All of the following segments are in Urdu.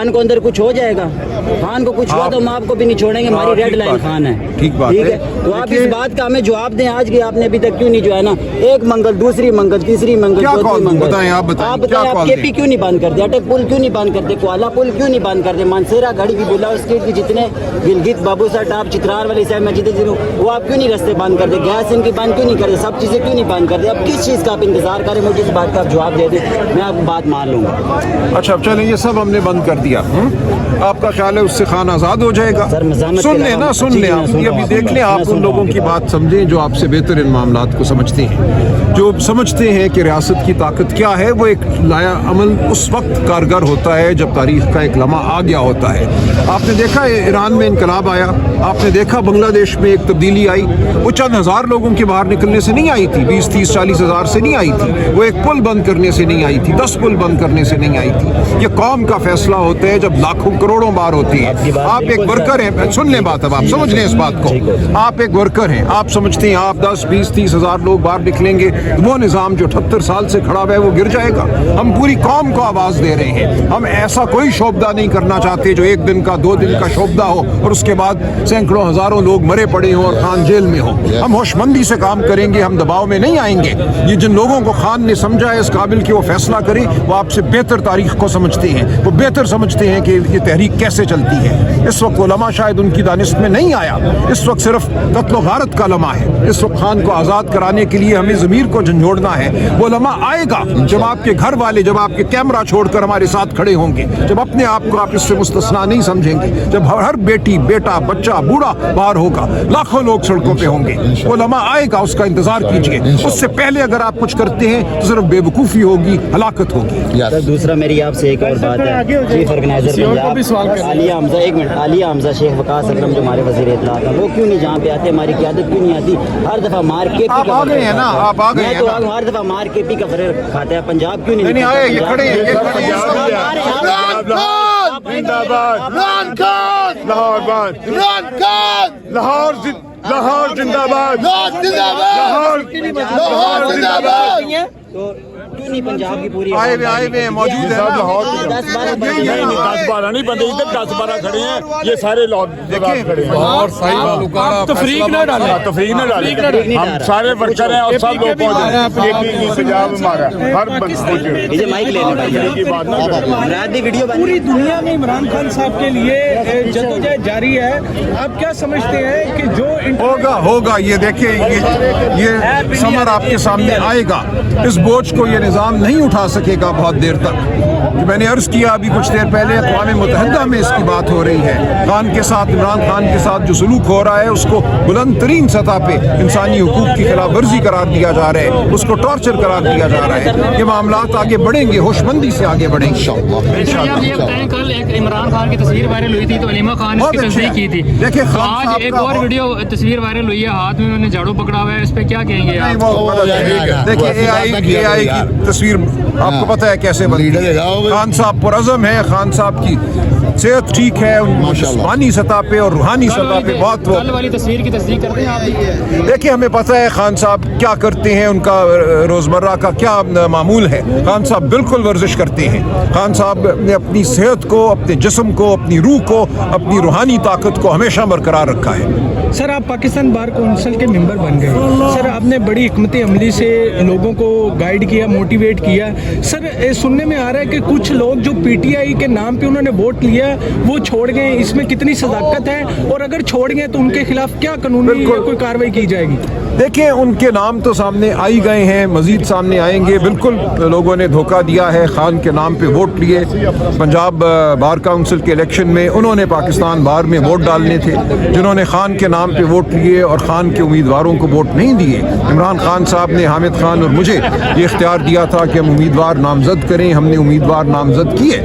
خان کو اندر کچھ ہو جائے گا, خان کو کچھ ہوا تو ہم آپ کو بھی نہیں چھوڑیں گے, ہماری ریڈ لائن خان ہے. ٹھیک ہے, تو آپ اس بات کا ہمیں جواب دیں. آج کی آپ نے ابھی تک کیوں نہیں جو ہے نا, ایک منگل, دوسری منگل, تیسری منگل, چوتھی منگل, آپ بتائیں آپ کے پی کیوں نہیں بند کرتے, اٹک پل کیوں نہیں بند کرتے, کوالہ پل کیوں نہیں بند کرتے, مانسیرا گھڑی کی بلا اسٹیٹ کی جتنے گلگت بابو سا ٹاپ چترار والی سائڈ میں جتنے وہ آپ کیوں نہیں رستے بند کرتے, گیس ان کی بند کیوں نہیں کرتے, سب چیزیں کیوں نہیں بند کرتے. اب کس چیز کا آپ انتظار کریں, مجھے اس بات کا آپ جواب دے دیں, میں آپ کو بات مان لوں گا. اچھا اب چلیں, یہ سب ہم نے بند کر دیا, آپ کا خیال ہے اس سے خان آزاد ہو جائے گا؟ سن لیں نا, سن لیں آپ, ابھی دیکھ لیں, آپ ان لوگوں کی بات سمجھیں جو آپ سے بہتر ان معاملات کو سمجھتے ہیں, جو سمجھتے ہیں کہ ریاست کی طاقت کیا ہے. وہ ایک لایا عمل اس وقت کارگر ہوتا ہے جب تاریخ کا ایک لمحہ آ گیا ہوتا ہے. آپ نے دیکھا ایران میں انقلاب آیا, آپ نے دیکھا بنگلہ دیش میں ایک تبدیلی آئی, وہ چند ہزار لوگوں کے باہر نکلنے سے نہیں آئی تھی, 20, 30, 40 ہزار سے نہیں آئی تھی, وہ ایک پل بند کرنے سے نہیں آئی تھی, 10 پل بند کرنے سے نہیں آئی تھی. یہ قوم کا فیصلہ ہوتا ہے جب لاکھوں کروڑوں بار ہوتی ہے. آپ ایک ورکر ہیں, سن لیں بات, اب آپ سمجھ لیں اس بات کو, آپ ایک ورکر ہیں, آپ سمجھتے ہیں آپ 10, 20, 30 ہزار لوگ باہر نکلیں گے, وہ نظام جو 78 سال سے کھڑا ہوا ہے وہ گر جائے گا. ہم پوری قوم کو آواز دے رہے ہیں, ہم ایسا کوئی شعبہ نہیں کرنا چاہتے جو 1 دن کا 2 دن کا شعبہ ہو اور اس کے بعد سینکڑوں ہزاروں لوگ مرے پڑے ہوں اور خان جیل میں ہو. ہم ہوش مندی سے کام کریں گے, ہم دباؤ میں نہیں آئیں گے. یہ جن لوگوں کو خان نے سمجھا ہے اس قابل کہ وہ فیصلہ کریں, وہ آپ سے بہتر تاریخ کو سمجھتے ہیں, وہ بہتر سمجھتے ہیں کہ یہ تحریک کیسے چلتی ہے. اس وقت علماء شاید ان کی دانست میں نہیں آیا, اس وقت صرف قتل و غارت کا لمحہ ہے. اس وقت خان کو آزاد کرانے کے لیے ہمیں ضمیر کو جھنجھوڑنا ہے. وہ لمحہ آئے گا جب آپ کے گھر والے, جب آپ کے کیمرہ چھوڑ کر ہمارے ساتھ کھڑے ہوں گے, جب اپنے آپ کو آپ اس سے مستثنا نہیں سمجھیں گے, جب ہر بیٹی, بیٹا, بچہ, بوڑھا باہر ہوگا, لاکھوں لوگ سڑکوں پہ ہوں گے. وہ لمحہ آئے گا, اس کا انتظار کیجیے. اس سے پہلے اگر آپ کچھ کرتے ہیں تو صرف بے وقوفی ہوگی, ہلاکت ہوگی. دوسرا میری آپ سے ایک اور بات ہے, چیف آرگنائزر عالیہ حمزہ, ایک منٹ, عالیہ حمزہ شیخ وقاص اکرم جو ہمارے وزیر اطلاع ہیں, وہ کیوں نہیں جہاں پہ آتے, ہماری قیادت کیوں نہیں آتی؟ ہر دفعہ مار کے آپ آ گئے ہیں نا, آپ آ گئے ہیں نا, ہر دفعہ مار کے پی کا فرق کھاتا ہے. پنجاب کیوں نہیں آئے, یہ کھڑے ہیں, یہ کھڑے ہیں. لاہور زندہ باد, تو کیوں نہیں پنجاب کی پوری آئے ہوئے ہیں, موجود ہیں. 10-12 نہیں بندے, ادھر 10-12 کھڑے ہیں, یہ سارے لوگ کھڑے ہیں. تفریق نہ ڈالیں, تفریق نہ ڈالیں, ہم سارے ورکر ہیں اور سب لوگ پہنچے. پنجاب ہمارا ہر پوری دنیا میں عمران خان صاحب کے لیے جدوجہد جاری ہے. آپ کیا سمجھتے ہیں کہ جو ہوگا یہ دیکھیں, یہ سمر آپ کے سامنے آئے گا. اس بوجھ کو یہ نظام نہیں اٹھا سکے گا بہت دیر تک. میں نے عرض کیا ابھی کچھ دیر پہلے, اقوام متحدہ میں اس کی بات ہو رہی ہے. خان کے ساتھ, عمران خان کے ساتھ جو سلوک ہو رہا ہے اس کو بلند ترین سطح پہ انسانی حقوق کی خلاف ورزی قرار دیا جا رہا ہے, اس کو ٹارچر قرار دیا جا رہا ہے. یہ معاملات آگے بڑھیں گے, ہوش مندی سے آگے بڑھیں گے انشاءاللہ. کل ایک عمران خان کی تصویر وائرل ہوئی تھی تو علیمہ خان نے اس کی تصدیق کی تھی. دیکھیں آج ایک اور ویڈیو تصویر وائرل ہوئی ہے, ہاتھ میں انہوں نے جھاڑو پکڑا ہوا ہے, اس پہ کیا کہیں گے آپ؟ دیکھیں اے آئی کی تصویر آپ کو پتہ ہے کیسے بنتی ہے. خان صاحب پرعزم ہے, خان صاحب کی صحت ٹھیک ہے, جسمانی سطح پہ اور روحانی سطح پہ بہت. کل والی تصویر کی تصدیق کرتے ہیں آپ؟ دیکھیں ہمیں پتہ ہے خان صاحب کیا کرتے ہیں, ان کا روزمرہ کا کیا معمول ہے. خان صاحب بالکل ورزش کرتے ہیں. خان صاحب نے اپنی صحت کو, اپنے جسم کو, اپنی روح کو, اپنی روحانی طاقت کو ہمیشہ برقرار رکھا ہے. سر آپ پاکستان بار کونسل کے ممبر بن گئے. سر آپ نے بڑی حکمت عملی سے لوگوں کو گائیڈ کیا, موٹیویٹ کیا. سر سننے میں آ رہا ہے کہ کچھ لوگ جو پی ٹی آئی کے نام پہ انہوں نے ووٹ لیا وہ چھوڑ گئے, اس میں کتنی صداقت ہے, اور اگر چھوڑ گئے تو ان کے خلاف کیا قانونی کوئی کارروائی کی جائے گی؟ دیکھیں ان کے نام تو سامنے آئی گئے ہیں, مزید سامنے آئیں گے. بالکل لوگوں نے دھوکہ دیا ہے, خان کے نام پہ ووٹ لیے. پنجاب بار کونسل کے الیکشن میں انہوں نے پاکستان بار میں ووٹ ڈالنے تھے, جنہوں نے خان کے نام پہ ووٹ لیے اور خان کے امیدواروں کو ووٹ نہیں دیے. عمران خان صاحب نے حامد خان اور مجھے یہ اختیار دیا تھا کہ ہم امیدوار نامزد کریں, ہم نے امیدوار نامزد کیے,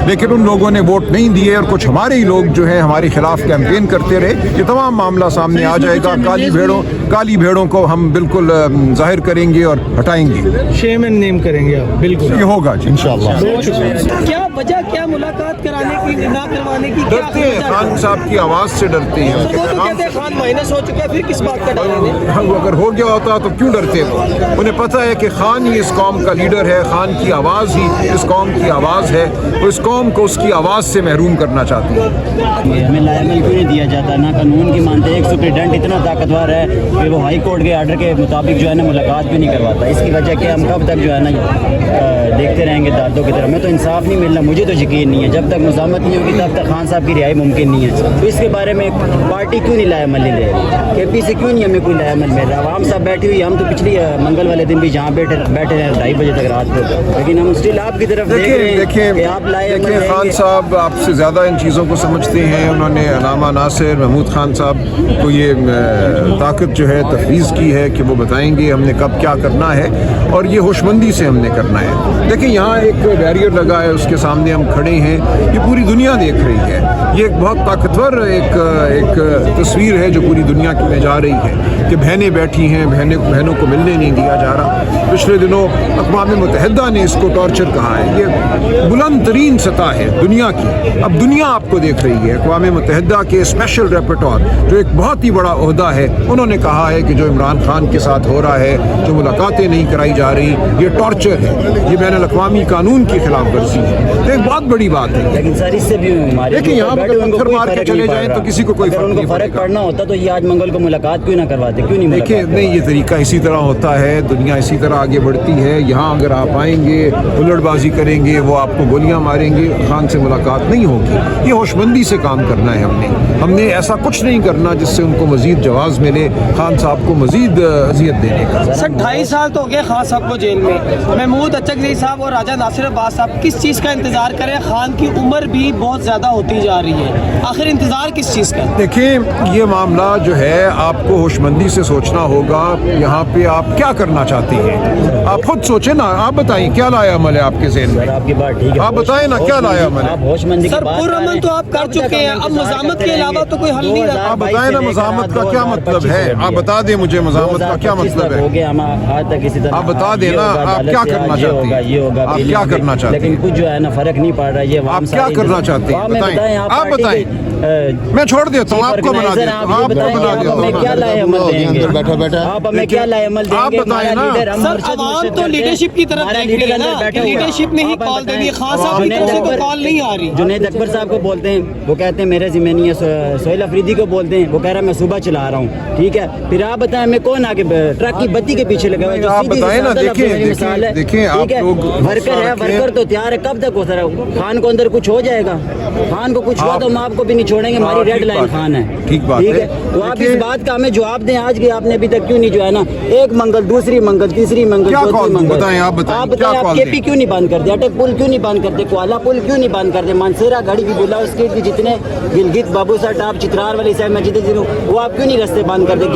لیکن ان لوگوں نے ووٹ نہیں دیے اور کچھ ہمارے ہی لوگ جو ہیں ہمارے خلاف کیمپین کرتے رہے. یہ تمام معاملہ سامنے آ جائے گا. کالی بھیڑوں کو ہم بالکل ظاہر کریں گے اور ہٹائیں گے, شیم اینڈ نیم کریں گے آپ. بالکل یہ ہوگا جی انشاءاللہ. کیا وجہ, کیا ملاقات کرانے کی, نہ کروانے کی, ڈرتے ہیں خان صاحب کی آواز سے, ڈرتے ہیں. خان مائنس ہو چکا ہے, پھر کس بات کا ڈر ہے؟ اگر ہو گیا ہوتا تو کیوں ڈرتے وہ؟ انہیں پتہ ہے کہ خان ہی اس قوم کا لیڈر ہے, خان کی آواز ہی اس قوم کی آواز ہے. وہ اس قوم قوم کو اس کی آواز سے محروم کرنا چاہتی ہے. ہمیں لائمل کیوں نہیں دیا جاتا, نہ قانون کی مانتے. ایک سپرنٹینڈنٹ اتنا طاقتور ہے کہ وہ ہائی کورٹ کے آرڈر کے مطابق جو ہے نا ملاقات بھی نہیں کرواتا. اس کی وجہ کہ ہم کب تک جو ہے نا دیکھتے رہیں گے عدالتوں کی طرف. ہمیں تو انصاف نہیں ملنا, مجھے تو یقین نہیں ہے. جب تک مزاحمت نہیں ہوگی تب تک خان صاحب کی رہائی ممکن نہیں ہے. تو اس کے بارے میں پارٹی کیوں نہیں لائمل لے رہی, کے پی سے کیوں نہیں ہمیں کوئی لائمل مل رہا. عوام صاحب بیٹھی ہوئی, ہم تو پچھلی منگل والے دن بھی جہاں بیٹھے ہیں 2:30 بجے تک رات کو, لیکن ہم اسٹل آپ کی طرف دیکھ رہے ہیں کہ آپ لائمل دیکھیں خان صاحب آپ سے زیادہ ان چیزوں کو سمجھتے ہیں. انہوں نے علامہ ناصر محمود خان صاحب کو یہ طاقت جو ہے تفویض کی ہے کہ وہ بتائیں گے ہم نے کب کیا کرنا ہے, اور یہ ہوشمندی سے ہم نے کرنا ہے. دیکھیں یہاں ایک بیریئر لگا ہے, اس کے سامنے ہم کھڑے ہیں, یہ پوری دنیا دیکھ رہی ہے. یہ ایک بہت طاقتور ایک تصویر ہے جو پوری دنیا کی میں جا رہی ہے کہ بہنیں بیٹھی ہیں, بہنوں کو ملنے نہیں دیا جا رہا. پچھلے دنوں اقوام متحدہ نے اس کو ٹارچر کہا ہے. یہ بلند ترین سطح ہے دنیا کی. اب دنیا آپ کو دیکھ رہی ہے. اقوام متحدہ کے اسپیشل ریپورٹر جو ایک بہت ہی بڑا عہدہ ہے, انہوں نے کہا ہے کہ جو عمران خان کے ساتھ ہو رہا ہے, جو ملاقاتیں نہیں کرائی جا رہی, یہ ٹارچر ہے, یہ بین الاقوامی قانون کی خلاف ورزی ہے. ایک بہت بڑی بات ہے. لیکن سر اس سے بھی لیکن یہاں پر پتھر مار کے چلے جائیں تو کسی کو کوئی فرق پڑنا ہوتا تو یہ آج منگل کو ملاقات کیوں نہ کرواتے, کیوں نہیں؟ دیکھیں نہیں, یہ طریقہ اسی طرح ہوتا ہے, دنیا اسی طرح آگے بڑھتی ہے. یہاں اگر آپ آئیں گے الٹ بازی کریں گے, وہ آپ کو گولیاں ماریں گے, خان سے ملاقات نہیں ہوگی. یہ ہوشمندی سے کام کرنا ہے. ہم نے ایسا کچھ نہیں کرنا جس سے ان کو مزید جواز ملے خان صاحب کو مزید اذیت دینے کا. سر 2.5 سال تو ہو گئے خان صاحب کو جیل میں. محمود اچکزئی صاحب اور راجہ ناصر عباس صاحب کس چیز کا انتظار کریں؟ خان کی عمر بھی بہت زیادہ ہوتی جا رہی ہے, آخر انتظار کس چیز کا؟ دیکھیں یہ معاملہ جو ہے آپ کو ہوشمندی سے سوچنا ہوگا. یہاں پہ آپ کیا کرنا چاہتے ہیں, آپ خود سوچیں نا. آپ بتائیں کیا لایا عمل ہے آپ کے ذہن میں؟ آپ کی بات ٹھیک ہے, آپ بتائیں نا کیا لایا عمل ہے. سر پرامن تو آپ کر چکے ہیں, اب مزاحمت کے علاوہ تو کوئی حل نہیں رہا. آپ بتائیں نا مزاحمت کا کیا مطلب ہے, آپ بتا دیں مجھے مزاحمت کا کیا مطلب ہے. آپ بتا دیں نا آپ کیا کرنا چاہتے ہیں, آپ کیا کرنا چاہتے ہیں, لیکن کچھ جو ہے نا فرق نہیں پڑ رہا. یہ آپ کیا کرنا چاہتے ہیں بتائیں, آپ بتائیں. میں چھوڑ دیتا ہوں, آپ کو بنا دیتا ہوں, آپ کو بنا دیتا ہوں. کیا لائے عمل دیں گے, بیٹھا بیٹھا آپ ہمیں کیا لائے عمل دیں گے؟ آپ بتائیں نا. سر عوام تو لیڈرشپ کی طرف دیکھ رہی ہے نا, کہ لیڈرشپ نے ہی کال دے دی. خان صاحب کی طرف سے تو کال نہیں آ رہی. جنید اکبر صاحب کو بولتے ہیں, وہ کہتے ہیں میرے ذمہ نہیں ہے. سہیل افریدی کو بولتے ہیں, وہ کہہ رہا ہے میں صبح چلا رہا ہوں. ٹھیک ہے, پھر آپ بتائیں میں کون آگے ٹرک کی بتی کے پیچھے لگا ہوا ہے؟ آپ بتائیں نا. دیکھیں آپ لوگ ورکر ہے, ورکر تو تیار ہے. کب تک ہو سر خان کو اندر کچھ ہو جائے گا, خان کو کچھ ہوا تو ہم آپ کو بھی نہیں چھوڑیں گے. ہماری ریڈ لائن خان ہے. ٹھیک بات ہے. تو آپ اس بات کا ہمیں جواب دیں. آج بھی آپ نے ابھی تک کیوں نہیں جو ہے نا ایک منگل, دوسری منگل, تیسری منگل, چوتھی منگل, بتائیں آپ بتائیں آپ کے پی کیوں نہیں بند کرتے, اٹک پل کیوں نہیں بند کرتے, کوالہ پل کیوں نہیں بند کرتے, مانسیرا گھڑی کی بلا اسٹریٹ کی جتنے گلگت بابو سر ٹاپ چترار والی سائڈ مسجد وہ آپ کیوں نہیں رستے بند کرتے؟